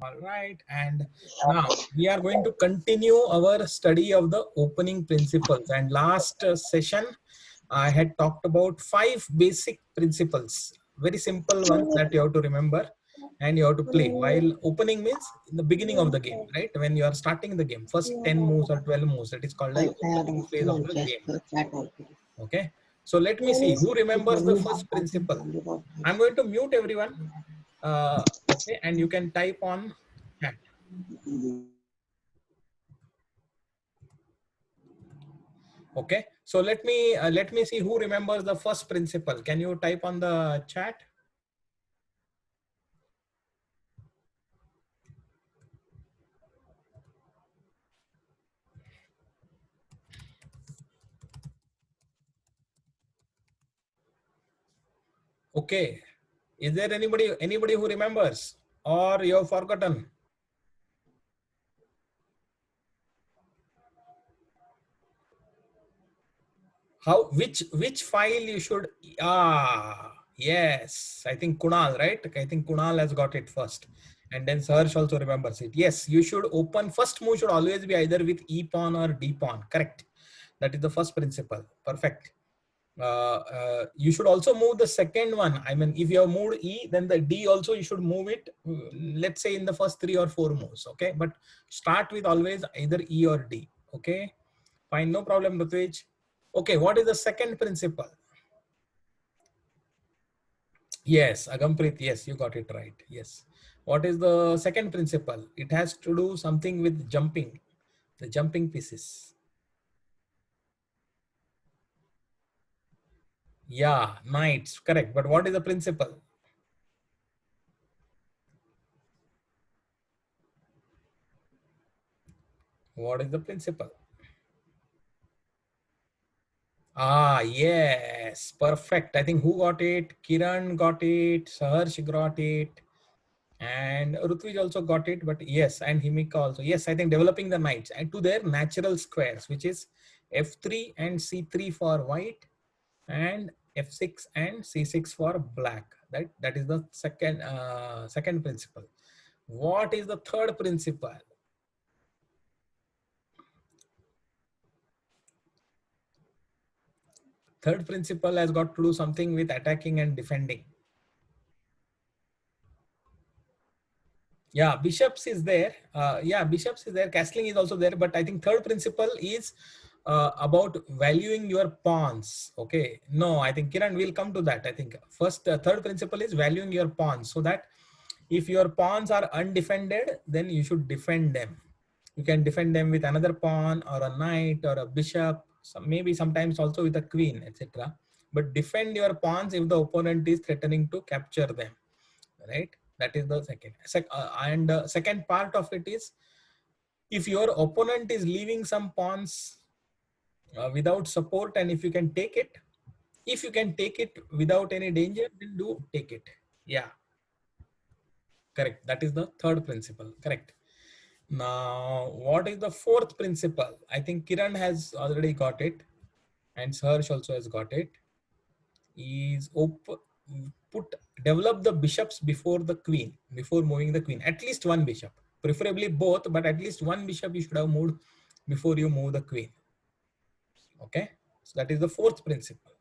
All right, and now we are going to continue our study of the opening principles. And last session, I had talked about 5 basic principles, very simple ones that you have to remember and you have to play. While opening means in the beginning of the game, right? When you are starting the game, first 10 moves or 12 moves, that is called as opening phase of the game. Okay, so let me see who remembers the first principle. I'm going to mute everyone. Okay, and you can type on chat. Okay, so let me see who remembers the first principle. Can you type on the chat? Okay, is there anybody who remembers or you have forgotten? How which file you should? Yes, I think Kunal, right? I think Kunal has got it first, and then Sarsh also remembers it. Yes, you should open first move should always be either with E pawn or D pawn. Correct. That is the first principle. Perfect. You should also move the second one. I mean, if you have moved E, then the D also you should move it. Let's say in the first 3 or 4 moves. Okay, but start with always either E or D. Okay, fine, no problem, Rutvij. Okay, what is the second principle? Yes, Agampreet, yes, you got it right. Yes. What is the second principle? It has to do something with jumping, the jumping pieces. Yeah, knights, correct. But what is the principle? What is the principle? Yes, perfect. I think who got it? Kiran got it, Saharsh got it, and Rutvij also got it. But yes, and Himika also. Yes, I think developing the knights and to their natural squares, which is F3 and C3 for white, and F6 and C6 for black. That is the second principle. What is the third principle? Third principle has got to do something with attacking and defending. Yeah, bishops is there. Yeah, bishops is there. Castling is also there. But I think third principle is about valuing your pawns. Okay. No, I think Kiran will come to that. I think first, third principle is valuing your pawns so that if your pawns are undefended, then you should defend them. You can defend them with another pawn or a knight or a bishop, maybe sometimes also with a queen, etc. But defend your pawns if the opponent is threatening to capture them, right? That is the second. And second part of it is if your opponent is leaving some pawns without support, and if you can take it, without any danger, then do take it. Yeah, correct. That is the third principle. Correct. Now, what is the fourth principle? I think Kiran has already got it, and Sarsh also has got it. Is develop the bishops before the queen, before moving the queen. At least one bishop, preferably both, but at least one bishop you should have moved before you move the queen. Okay, so that is the fourth principle.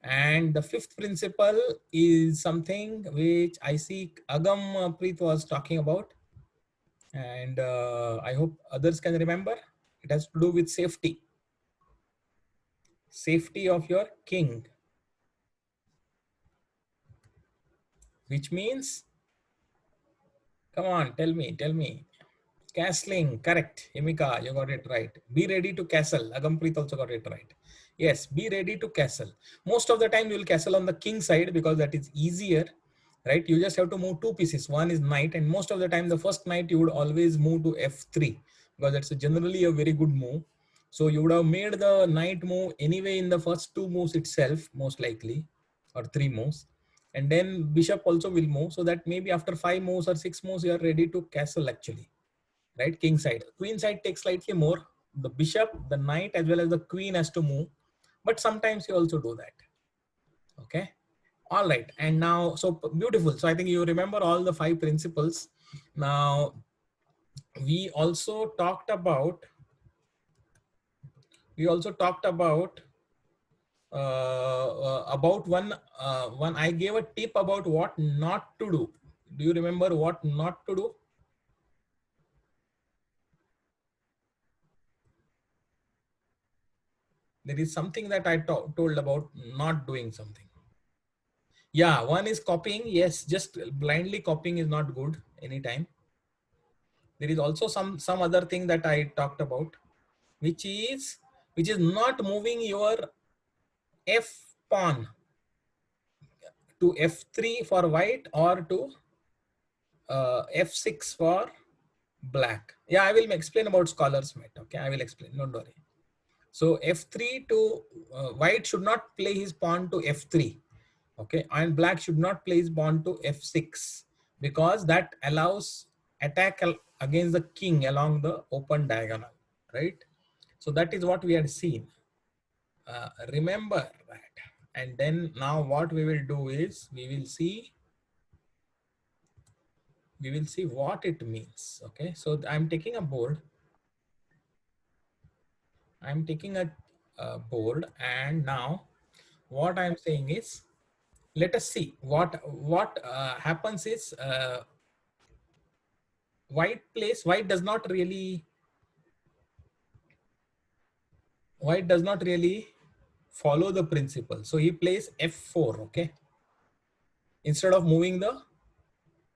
And the fifth principle is something which I see Agam Preet was talking about, and I hope others can remember. It has to do with safety. Safety of your king, which means, come on, tell me. Castling, correct. Himika, you got it right. Be ready to castle. Agampreet also got it right. Yes, be ready to castle. Most of the time you will castle on the king side because that is easier, right? You just have to move two pieces. One is knight, and most of the time the first knight you would always move to F3 because that's generally a very good move. So you would have made the knight move anyway in the first two moves itself, most likely, or three moves. And then bishop also will move, so that maybe after 5 moves or 6 moves you are ready to castle actually, right? King side. Queen side takes slightly more. The bishop, the knight, as well as the queen has to move. But sometimes you also do that. Okay. All right. And now, so beautiful. So I think you remember all the 5 principles. Now, we also talked about, we also talked about one, I gave a tip about what not to do. Do you remember what not to do? There is something that I told about not doing something. Yeah, one is copying. Yes, just blindly copying is not good anytime. There is also some other thing that I talked about, which is not moving your f pawn to f3 for white, or to f6 for black. Yeah, I will explain about scholars mate. Okay, I will explain, don't worry. So f3 to white should not play his pawn to f3. Okay, and black should not play his pawn to f6, because that allows attack against the king along the open diagonal, right? So that is what we had seen. Remember that. And then now what we will do is we will see what it means. Okay, so I'm taking a board. I'm taking a board, and now what I'm saying is, let us see what happens is, white does not really follow the principle. So he plays f4. Okay, instead of moving the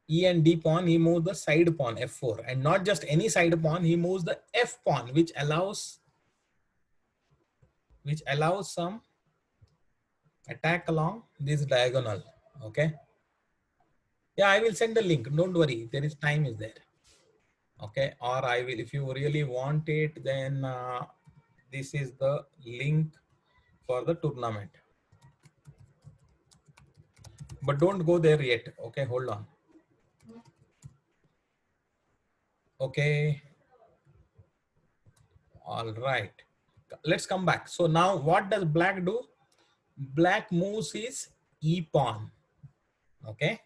e and d pawn, he moves the side pawn f4, and not just any side pawn, he moves the f pawn, which allows some attack along this diagonal. Okay, yeah, I will send the link, don't worry, there is time is there. Okay, or I will, if you really want it, then this is the link for the tournament, but don't go there yet. Okay, hold on. Okay, all right, let's come back. So now what does black do? Black moves his e pawn. Okay,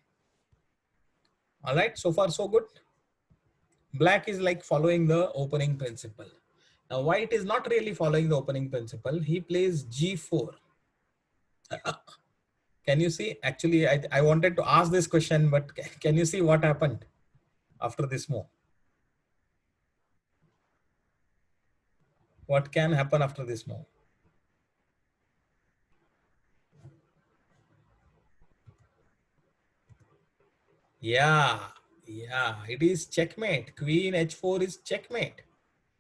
all right, so far so good. Black is like following the opening principle. Now white is not really following the opening principle. He plays g4. Can you see? Actually, I wanted to ask this question, but can you see what happened after this move? What can happen after this move? Yeah, yeah, it is checkmate. Queen h4 is checkmate,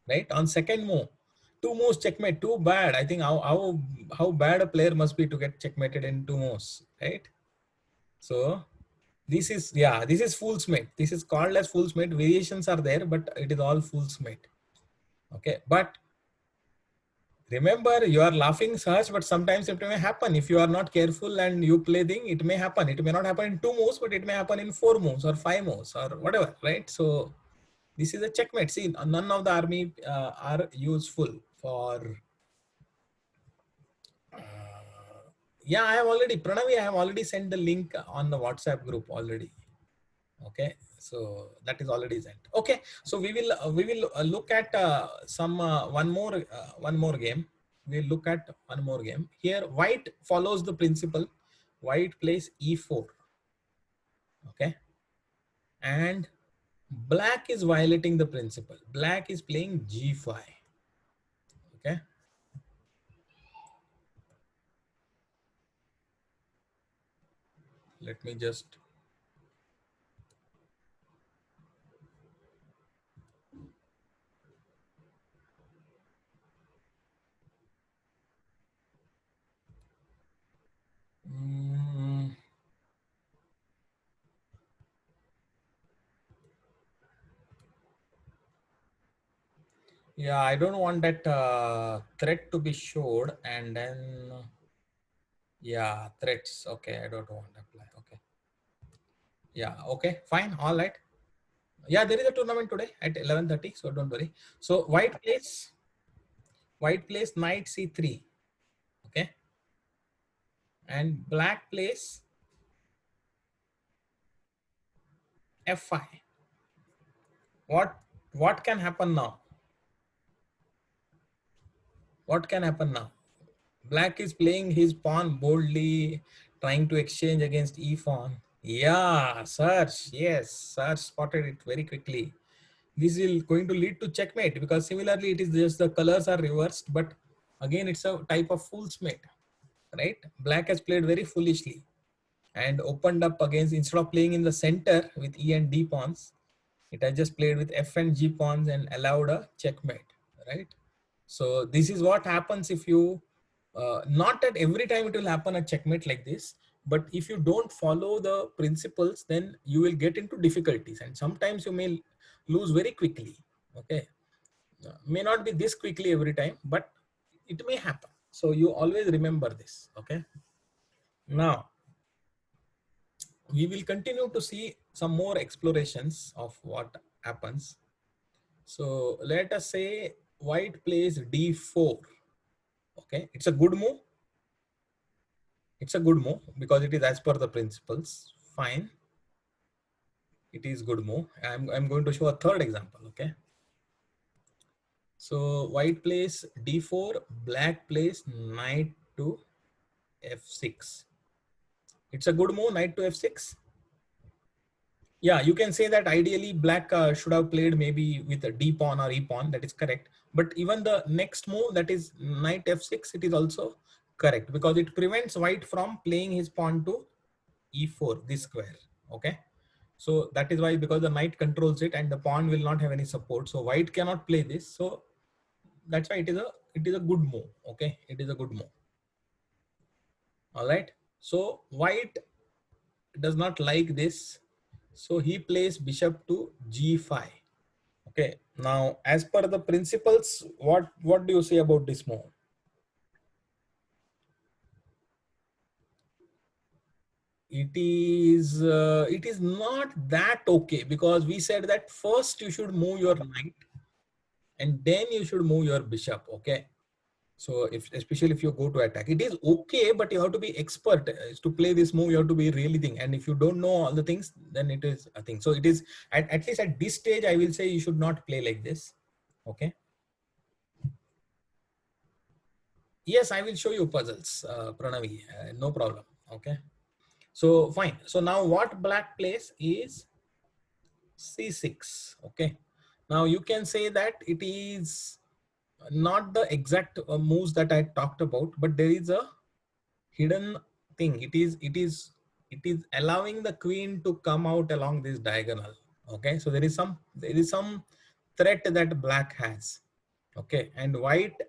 right? On second move, two moves checkmate. Too bad. I think how bad a player must be to get checkmated in two moves, right? So this is, yeah, this is fool's mate. This is called as fool's mate. Variations are there, but it is all fool's mate. Okay, but remember, you are laughing such, but sometimes it may happen. If you are not careful and you play thing, it may happen. It may not happen in two moves, but it may happen in four moves or five moves or whatever, right? So this is a checkmate. See, none of the army are useful for. Yeah, I have already, Pranavi, I have already sent the link on the WhatsApp group already. Okay, so that is already sent. Okay, so we will look at one more game. We'll look at one more game. Here white follows the principle. White plays e4. Okay, and black is violating the principle. Black is playing g5. Okay, let me just, mm, yeah, I don't want that threat to be showed, and then yeah, threats. Okay, I don't want to apply. Okay. Yeah, okay, fine, all right. Yeah, there is a tournament today at 11:30, so don't worry. So white plays knight c3, okay, and black plays f5. what can happen now? What can happen now? Black is playing his pawn boldly, trying to exchange against e pawn. Yeah, search. Yes, search spotted it very quickly. This will going to lead to checkmate, because similarly it is just the colors are reversed, but again it's a type of fool's mate, right? Black has played very foolishly and opened up against, instead of playing in the center with e and d pawns, it has just played with f and g pawns and allowed a checkmate, right? So this is what happens if you, not at every time it will happen a checkmate like this, but if you don't follow the principles, then you will get into difficulties, and sometimes you may lose very quickly. Okay, may not be this quickly every time, but it may happen. So you always remember this. Okay, now we will continue to see some more explorations of what happens. So let us say white plays d4. Okay, it's a good move. It's a good move because it is as per the principles. Fine. It is good move. I'm going to show a third example. Okay. So white plays d4, black plays knight to f6. It's a good move, knight to f6. Yeah, you can say that ideally black should have played maybe with a d pawn or e pawn. That is correct. But even the next move, that is knight f6, it is also correct because it prevents white from playing his pawn to e4, this square. Okay. So that is why, because the knight controls it and the pawn will not have any support. So white cannot play this. So that's why it is a good move. Okay. It is a good move. All right. So white does not like this. So he plays bishop to g5. Okay. Now, as per the principles, what do you say about this move? It is not that okay, because we said that first you should move your knight and then you should move your bishop. Okay. So especially if you go to attack, it is okay, but you have to be expert to play this move. You have to be really thing. And if you don't know all the things, then it is a thing. So it is at least at this stage, I will say you should not play like this. Okay. Yes, I will show you puzzles, Pranavi. No problem. Okay. So fine. So now what black plays is c6. Okay. Now you can say that it is not the exact moves that I talked about, but there is a hidden thing. It is allowing the queen to come out along this diagonal. Okay. So there is some threat that black has. Okay. And white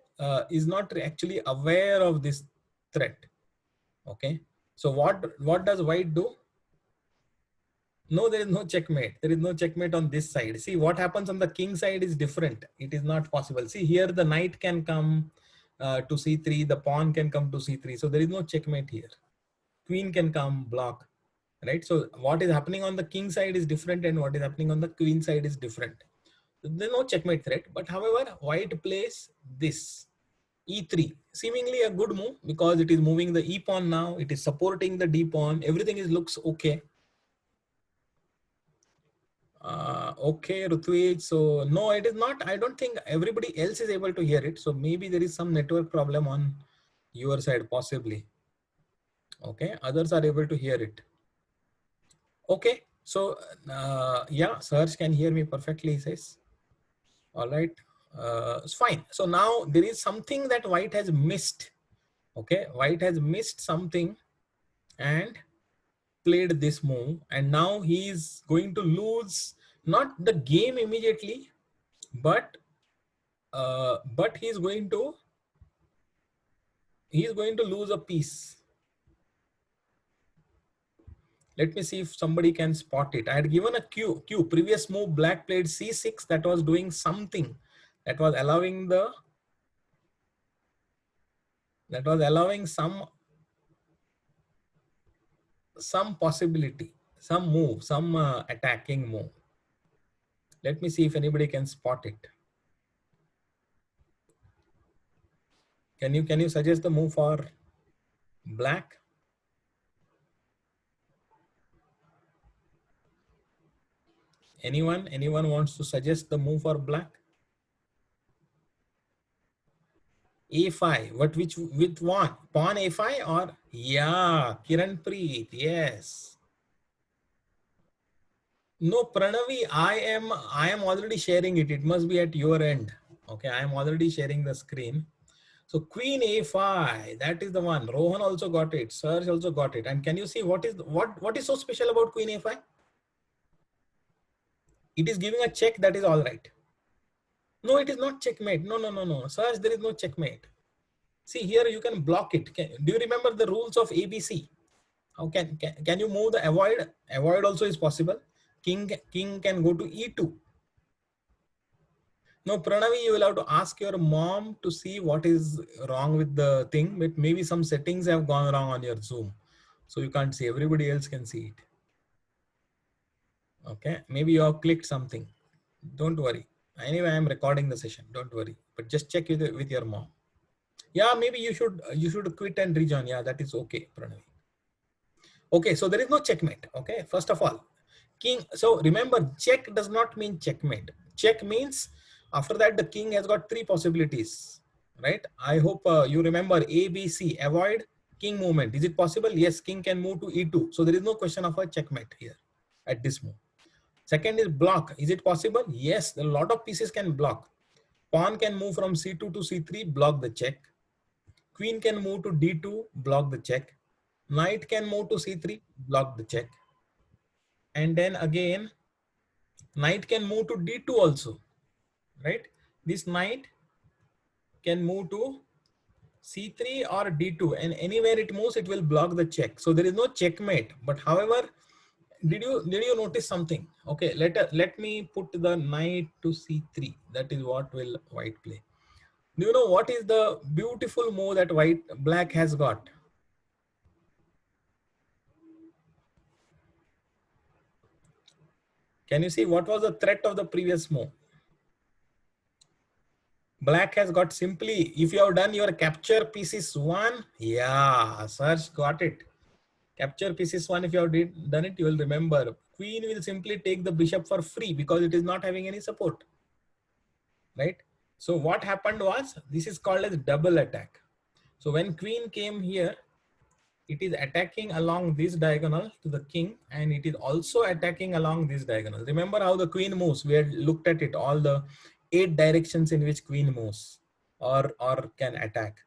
is not actually aware of this threat. Okay. So what does white do? No, there is no checkmate. There is no checkmate on this side. See, what happens on the king side is different. It is not possible. See, here the knight can come to c3, the pawn can come to c3. So there is no checkmate here. Queen can come, block, right? So what is happening on the king side is different, and what is happening on the queen side is different. There is no checkmate threat. But however, white plays this e3, seemingly a good move because it is moving the e pawn now. It is supporting the d pawn. Everything looks okay. Okay, Rutvik. So no, it is not. I don't think everybody else is able to hear it. So maybe there is some network problem on your side, possibly. Okay, others are able to hear it. Okay, so yeah, Serge can hear me perfectly, he says. All right, it's fine. So now there is something that white has missed. Okay, white has missed something and played this move, and now he is going to lose not the game immediately, but he's going to lose a piece. Let me see if somebody can spot it. I had given a cue. Previous move, black played c6. That was doing something. That was allowing some possibility, some move, some attacking move. Let me see if anybody can spot it. Can you suggest the move for black? Anyone wants to suggest the move for black? A5. What which with one? Pawn A5 or yeah, Kiran Preet. Yes. No, Pranavi, I am already sharing it. It must be at your end. Okay, I am already sharing the screen. So Queen A5, that is the one. Rohan also got it. Serge also got it. And can you see what is so special about Queen A5? It is giving a check, that is all right. No, it is not checkmate. No. Serge, there is no checkmate. See here, you can block it. Do you remember the rules of ABC? How can you move the avoid? Avoid also is possible. King can go to E2. No, Pranavi, you will have to ask your mom to see what is wrong with the thing. But maybe some settings have gone wrong on your Zoom, so you can't see. Everybody else can see it. Okay, maybe you have clicked something. Don't worry. Anyway, I am recording the session. Don't worry. But just check with your mom. Yeah, maybe you should quit and rejoin. Yeah, that is okay, Pranavi. Okay, so there is no checkmate. Okay, first of all, king. So remember, check does not mean checkmate. Check means after that the king has got three possibilities, right? I hope you remember A, B, C. Avoid king movement. Is it possible? Yes, king can move to E2. So there is no question of a checkmate here at this move. Second is block. Is it possible? Yes, a lot of pieces can block. Pawn can move from C2 to C3, block the check. Queen can move to D2, block the check. Knight can move to C3, block the check. And then again, knight can move to D2 also, right? This knight can move to C3 or D2, and anywhere it moves, it will block the check. So there is no checkmate. But however, did you notice something? Okay, let me put the knight to C3. That is what will white play. Do you know what is the beautiful move that black has got? Can you see what was the threat of the previous move? Black has got simply, if you have done your capture pieces one, yeah, Serge got it. Capture pieces one, if you have done it, you will remember. Queen will simply take the bishop for free because it is not having any support, right? So what happened was, this is called as double attack. So when queen came here, it is attacking along this diagonal to the king, and it is also attacking along this diagonal. Remember how the queen moves? We had looked at it, all the 8 directions in which queen moves or can attack,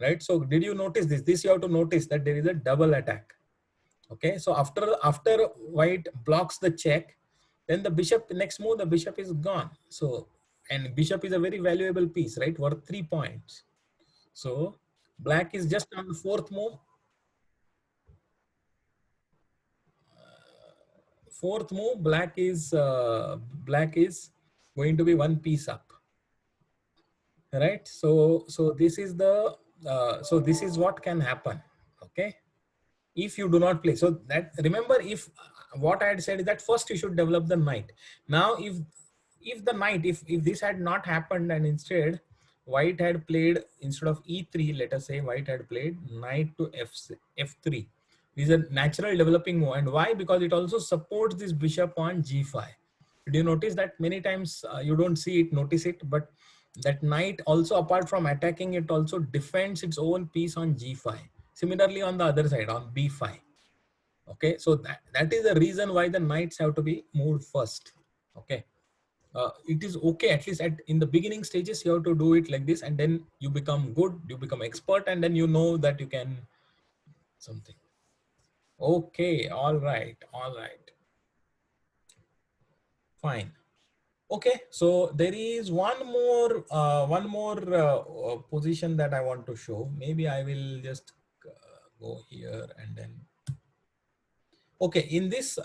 right? So did you notice this? This you have to notice that there is a double attack. Okay, so after white blocks the check, then the bishop, next move, the bishop is gone. So, and bishop is a very valuable piece, right? Worth 3 points. So black is just on the fourth move. Fourth move, black is going to be one piece up, right? So this is the so this is what can happen. Okay, if you do not play. So that, remember, if what I had said is that first you should develop the knight. Now if the knight, if this had not happened and instead white had played, instead of E3, let us say white had played knight to F3. This is a natural developing move. And why? Because it also supports this bishop on G5. Did you notice that many times you don't see it, notice it, but that knight also, apart from attacking, it also defends its own piece on G5. Similarly, on the other side, on B5. Okay, so that is the reason why the knights have to be moved first. Okay, it is okay, at least in the beginning stages, you have to do it like this, and then you become good, you become expert, and then you know that you can something. Okay, all right, fine. Okay, so there is one more position that I want to show. Maybe I will just go here and then. Okay, in this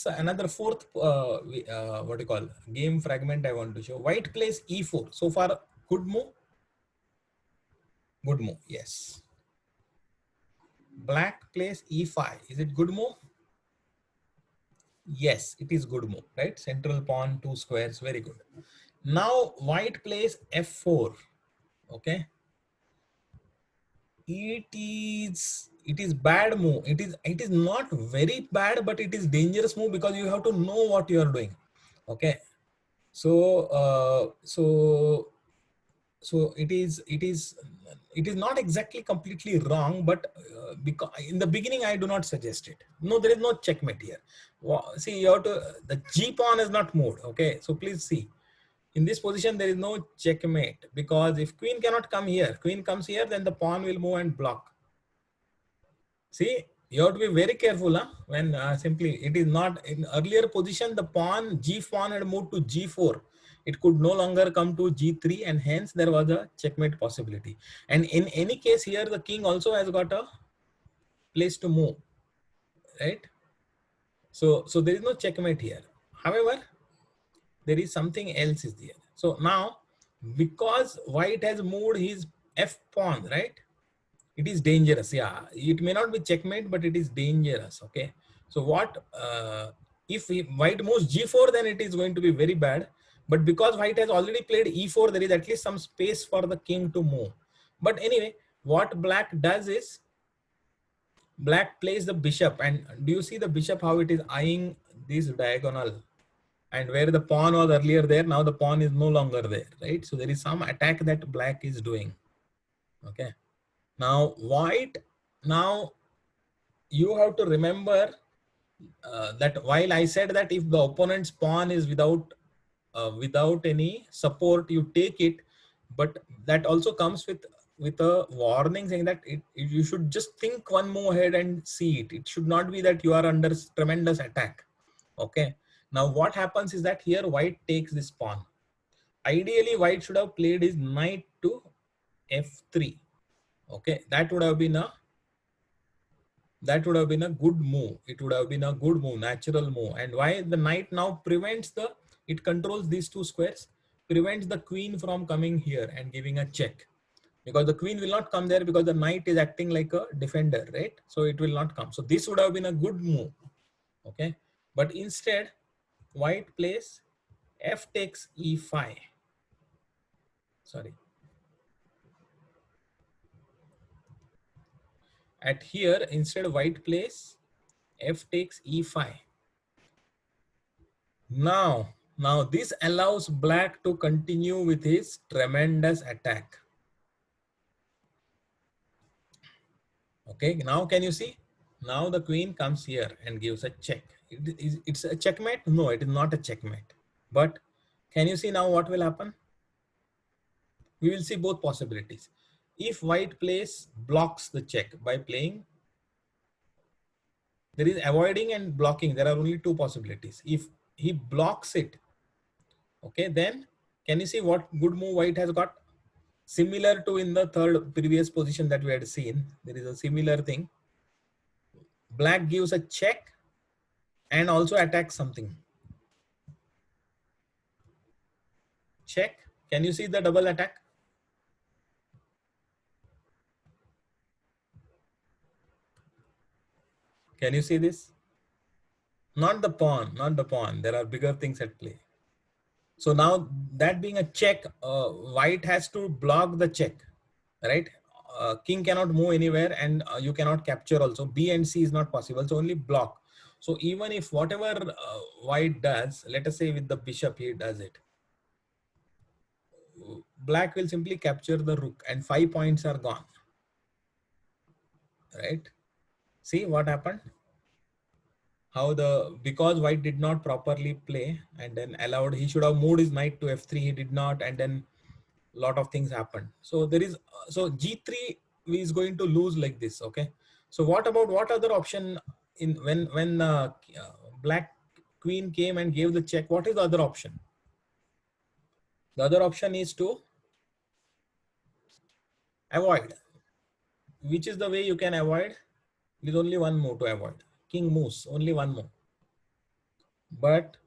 another fourth what do you call game fragment I want to show. White plays E4. So far, good move. Good move. Yes. Black plays E5. Is it good move? Yes, it is good move. Right. Central pawn, 2 squares. Very good. Now white plays F4. Okay. It is bad move. It is not very bad, but it is dangerous move because you have to know what you are doing. Okay. So so it is not exactly completely wrong, but because in the beginning I do not suggest it. No, there is no checkmate here. See, you have to, the G pawn is not moved. Okay, so please see, in this position there is no checkmate, because if queen cannot come here, queen comes here, then the pawn will move and block. See, you have to be very careful, huh? When simply it is not in earlier position, the pawn G pawn had moved to G4. It could no longer come to G3, and hence there was a checkmate possibility. And in any case, here the king also has got a place to move, right? So there is no checkmate here. However, there is something else is there. So now, because white has moved his F pawn, right? It is dangerous. Yeah, it may not be checkmate, but it is dangerous. Okay, so what if white moves G4, then it is going to be very bad. But because white has already played E4, there is at least some space for the king to move. But anyway, what black does is, black plays the bishop, and do you see the bishop how it is eyeing this diagonal? And where the pawn was earlier there, now the pawn is no longer there, right? So there is some attack that black is doing. Okay, now white, now you have to remember that while I said that if the opponent's pawn is without any support, you take it, but that also comes with a warning saying that you should just think one move ahead and see it. It should not be that you are under tremendous attack. Okay. Now what happens is that here white takes this pawn. Ideally, white should have played his knight to F3. Okay, that would have been a good move. It would have been a good move, natural move. And why the knight now prevents it controls these two squares, prevents the queen from coming here and giving a check, because the queen will not come there because the knight is acting like a defender, right? So it will not come. So this would have been a good move. Okay, but instead white plays F takes E5. Sorry. At here, instead white plays F takes E5. Now this allows black to continue with his tremendous attack. Okay, now can you see? Now the queen comes here and gives a check. It's a checkmate? No, it is not a checkmate. But can you see now what will happen? We will see both possibilities. If white plays blocks the check by playing, there is avoiding and blocking. There are only two possibilities. If he blocks it, okay, then can you see what good move white has got? Similar to in the third previous position that we had seen, there is a similar thing. Black gives a check and also attacks something. Check. Can you see the double attack? Can you see this? Not the pawn, not the pawn. There are bigger things at play. So now that being a check, white has to block the check, right? King cannot move anywhere, and you cannot capture also. B and C is not possible, so only block. So even if whatever white does, let us say with the bishop he does it, black will simply capture the rook and 5 points are gone, right? See what happened? How because white did not properly play and then allowed, he should have moved his knight to F3, he did not, and then a lot of things happened. So there is, so G3 is going to lose like this. Okay, so what about what other option in when black queen came and gave the check? What is the other option? The other option is to avoid. Which is the way you can avoid? There is only one move to avoid. King moves, only one move. But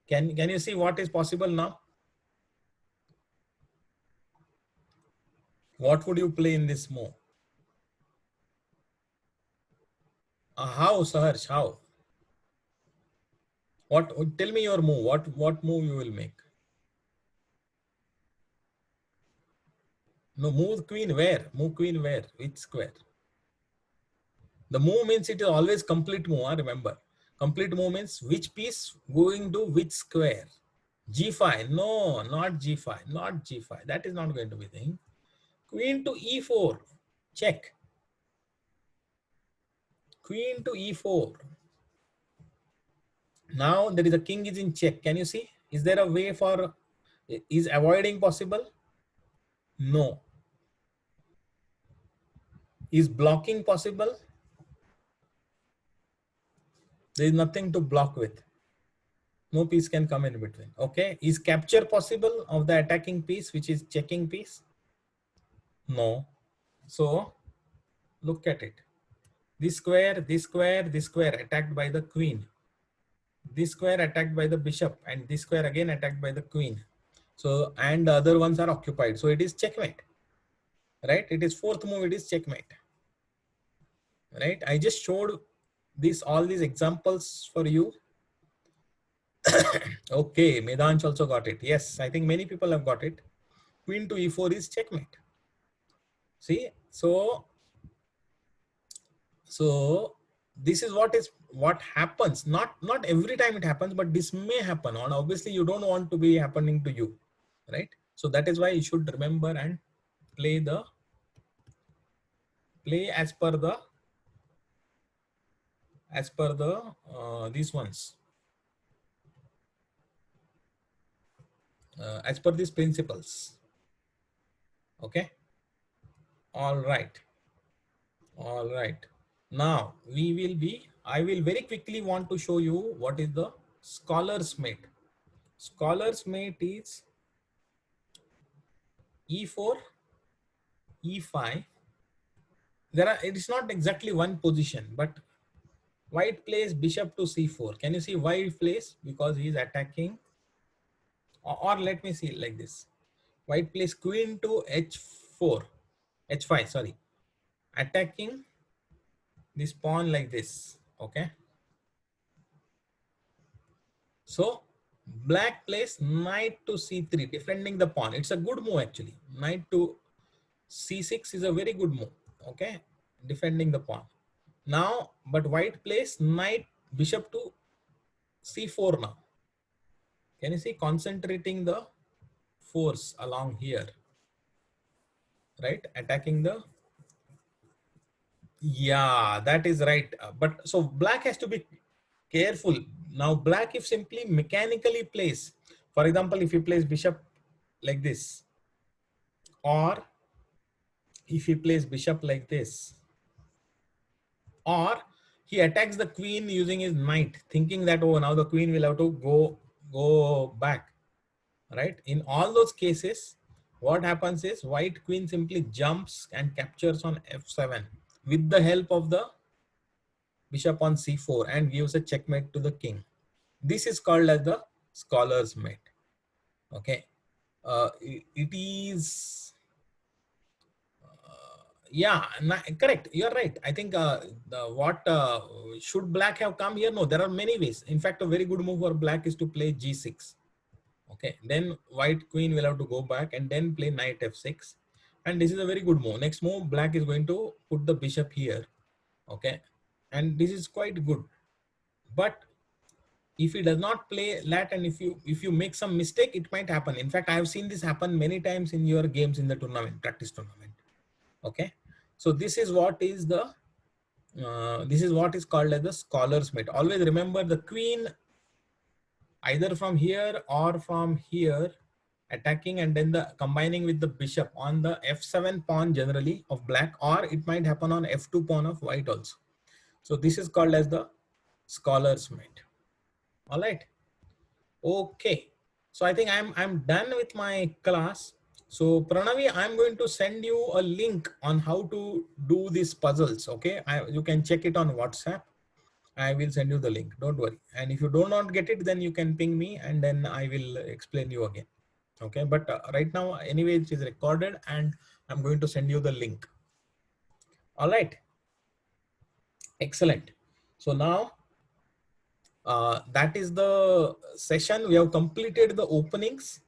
can you see what is possible now? What would you play in this move? How, Saharsh? How? What? Tell me your move. What move you will make? No, move queen where? Move queen where? Which square? The move means it is always complete move, remember. Complete move means which piece going to which square. G5. No, not G5. Not G5. That is not going to be the thing. Queen to E4. Check. Queen to E4. Now there is a king is in check. Can you see? Is there a way for, is avoiding possible? No. Is blocking possible? There is nothing to block with. No piece can come in between. Okay. Is capture possible of the attacking piece, which is checking piece? No. So look at it. This square, this square, this square attacked by the queen. This square attacked by the bishop, and this square again attacked by the queen. So, and the other ones are occupied. So it is checkmate, right? It is fourth move, it is checkmate, right? I just showed this, all these examples for you. Okay, Medansh also got it. Yes, I think many people have got it. Queen to E4 is checkmate. See, so this is what happens. Not every time it happens, but this may happen. And obviously, you don't want to be happening to you, right? So that is why you should remember and play as per the these ones, as per these principles. Okay. All right. All right. Now I will very quickly want to show you what is the scholar's mate. Scholar's mate is E4, E5. It is not exactly one position, but white plays bishop to C4. Can you see why he plays? Because he is attacking, or let me see like this. White plays queen to H4, H5, sorry. Attacking this pawn like this, okay? So black plays knight to C3, defending the pawn. It's a good move actually. Knight to C6 is a very good move, okay? Defending the pawn. Now, but white plays knight, bishop to C4 now. Can you see? Concentrating the force along here, right? Attacking the, yeah, that is right. But so black has to be careful. Now black, if simply mechanically plays, for example, if he plays bishop like this, or if he plays bishop like this, or he attacks the queen using his knight, thinking that, oh, now the queen will have to go back, right? In all those cases, what happens is white queen simply jumps and captures on F7 with the help of the bishop on C4 and gives a checkmate to the king. This is called as the scholar's mate. Okay. It is, yeah, correct. You're right. I think should black have come here? No, there are many ways. In fact, a very good move for black is to play G6. Okay, then white queen will have to go back and then play knight F6. And this is a very good move. Next move, black is going to put the bishop here. Okay, and this is quite good. But if he does not play that, and if you make some mistake, it might happen. In fact, I have seen this happen many times in your games in the tournament, practice tournament. Okay, so this is what is called as the scholar's mate. Always remember the queen either from here or from here attacking, and then the combining with the bishop on the F7 pawn generally of black, or it might happen on F2 pawn of white also. So this is called as the scholar's mate. All right. Okay. So I think I'm done with my class. So Pranavi, I'm going to send you a link on how to do these puzzles. Okay. You can check it on WhatsApp. I will send you the link. Don't worry. And if you do not get it, then you can ping me and then I will explain you again. Okay. But right now, anyway, it is recorded and I'm going to send you the link. All right. Excellent. So now that is the session. We have completed the openings,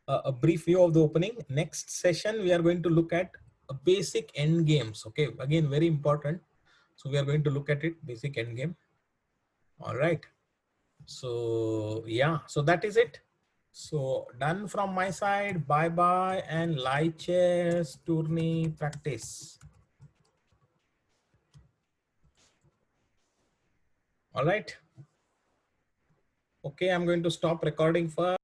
a brief view of the opening. Next session, we are going to look at a basic end games. Okay. Again, very important. So we are going to look at it, basic end game. All right. So yeah, so that is it. So done from my side. Bye bye and Lichess tourney practice. All right. Okay, I'm going to stop recording first.